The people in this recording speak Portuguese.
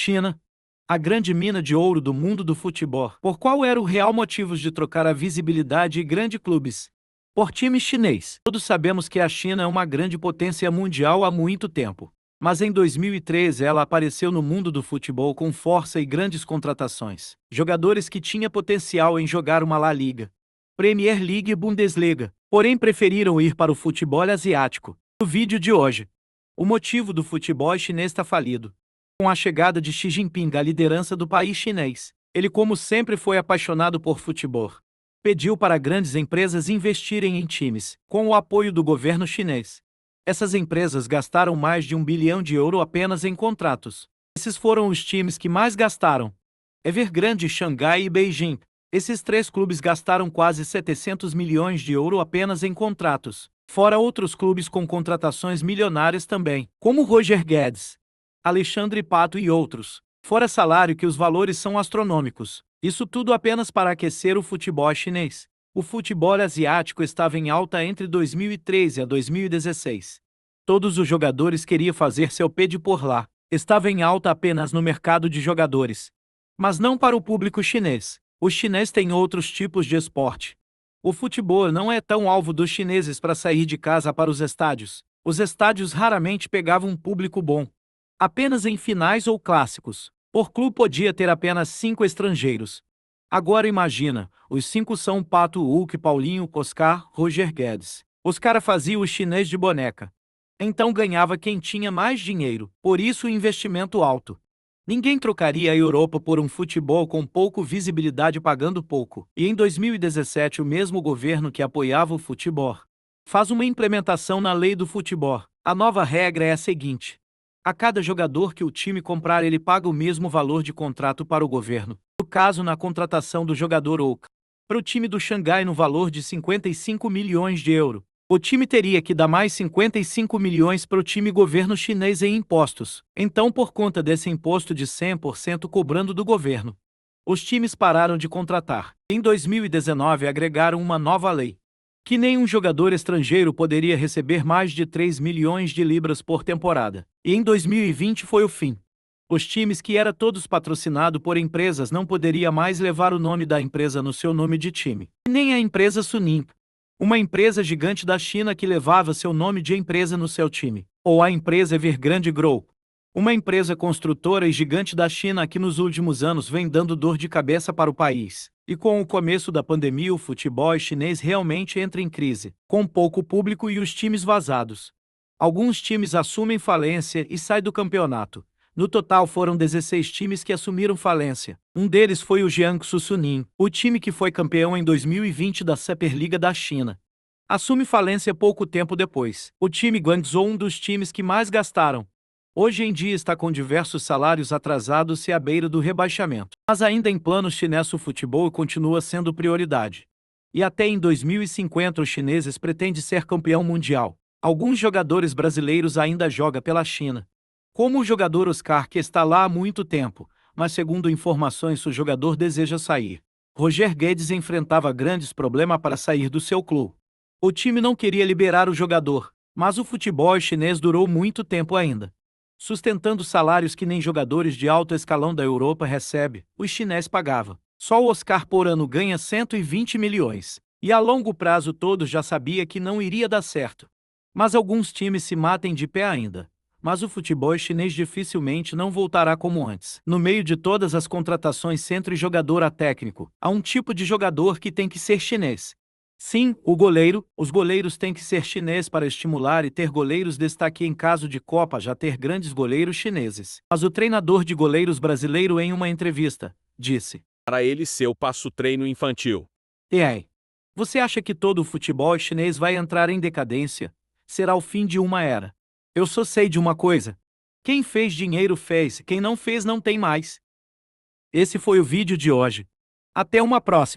China, a grande mina de ouro do mundo do futebol. Por qual era o real motivo de trocar a visibilidade e grandes clubes por time chinês? Todos sabemos que a China é uma grande potência mundial há muito tempo. Mas em 2013 ela apareceu no mundo do futebol com força e grandes contratações. Jogadores que tinham potencial em jogar uma La Liga, Premier League e Bundesliga, porém preferiram ir para o futebol asiático. No vídeo de hoje, o motivo do futebol chinês está falido. Com a chegada de Xi Jinping à liderança do país chinês, ele, como sempre, foi apaixonado por futebol. Pediu para grandes empresas investirem em times, com o apoio do governo chinês. Essas empresas gastaram mais de 1 bilhão de euro apenas em contratos. Esses foram os times que mais gastaram: Evergrande, Xangai e Beijing. Esses três clubes gastaram quase 700 milhões de euro apenas em contratos, fora outros clubes com contratações milionárias também, como Roger Guedes, Alexandre Pato e outros, fora salário que os valores são astronômicos. Isso tudo apenas para aquecer o futebol chinês. O futebol asiático estava em alta entre 2013 a 2016. Todos os jogadores queriam fazer seu pé de por lá. Estava em alta apenas no mercado de jogadores, mas não para o público chinês. Os chineses têm outros tipos de esporte. O futebol não é tão alvo dos chineses para sair de casa para os estádios. Os estádios raramente pegavam um público bom. Apenas em finais ou clássicos. Por clube podia ter apenas 5 estrangeiros. Agora imagina, os 5 são Pato, Hulk, Paulinho, Oscar, Roger Guedes. Os cara faziam o chinês de boneca. Então ganhava quem tinha mais dinheiro, por isso o investimento alto. Ninguém trocaria a Europa por um futebol com pouco visibilidade pagando pouco. E em 2017 o mesmo governo que apoiava o futebol faz uma implementação na lei do futebol. A nova regra é a seguinte: a cada jogador que o time comprar ele paga o mesmo valor de contrato para o governo. No caso, na contratação do jogador Oka, para o time do Xangai no valor de 55 milhões de euros, o time teria que dar mais 55 milhões para o time governo chinês em impostos. Então, por conta desse imposto de 100% cobrando do governo, os times pararam de contratar. Em 2019 agregaram uma nova lei, que nenhum jogador estrangeiro poderia receber mais de 3 milhões de libras por temporada. E em 2020 foi o fim. Os times que eram todos patrocinados por empresas não poderiam mais levar o nome da empresa no seu nome de time. Nem a empresa Suning, uma empresa gigante da China que levava seu nome de empresa no seu time. Ou a empresa Evergrande Group, uma empresa construtora e gigante da China que nos últimos anos vem dando dor de cabeça para o país. E com o começo da pandemia o futebol chinês realmente entra em crise, com pouco público e os times vazados. Alguns times assumem falência e saem do campeonato. No total foram 16 times que assumiram falência. Um deles foi o Jiangsu Suning, o time que foi campeão em 2020 da Superliga da China. Assume falência pouco tempo depois. O time Guangzhou, um dos times que mais gastaram, hoje em dia está com diversos salários atrasados e à beira do rebaixamento. Mas ainda em plano chinês o futebol continua sendo prioridade. E até em 2050 os chineses pretendem ser campeão mundial. Alguns jogadores brasileiros ainda jogam pela China, como o jogador Oscar, que está lá há muito tempo, mas segundo informações o jogador deseja sair. Roger Guedes enfrentava grandes problemas para sair do seu clube. O time não queria liberar o jogador, mas o futebol chinês durou muito tempo ainda, sustentando salários que nem jogadores de alto escalão da Europa recebem. Os chineses pagavam. Só o Oscar por ano ganha 120 milhões. E a longo prazo todos já sabia que não iria dar certo. Mas alguns times se matem de pé ainda. Mas o futebol chinês dificilmente não voltará como antes. No meio de todas as contratações entre jogador a técnico, há um tipo de jogador que tem que ser chinês. Sim, o goleiro. Os goleiros têm que ser chinês para estimular e ter goleiros destaque em caso de Copa já ter grandes goleiros chineses. Mas o treinador de goleiros brasileiro em uma entrevista disse: para ele seu passo treino infantil. E aí? Você acha que todo o futebol chinês vai entrar em decadência? Será o fim de uma era? Eu só sei de uma coisa: quem fez dinheiro fez, quem não fez não tem mais. Esse foi o vídeo de hoje. Até uma próxima.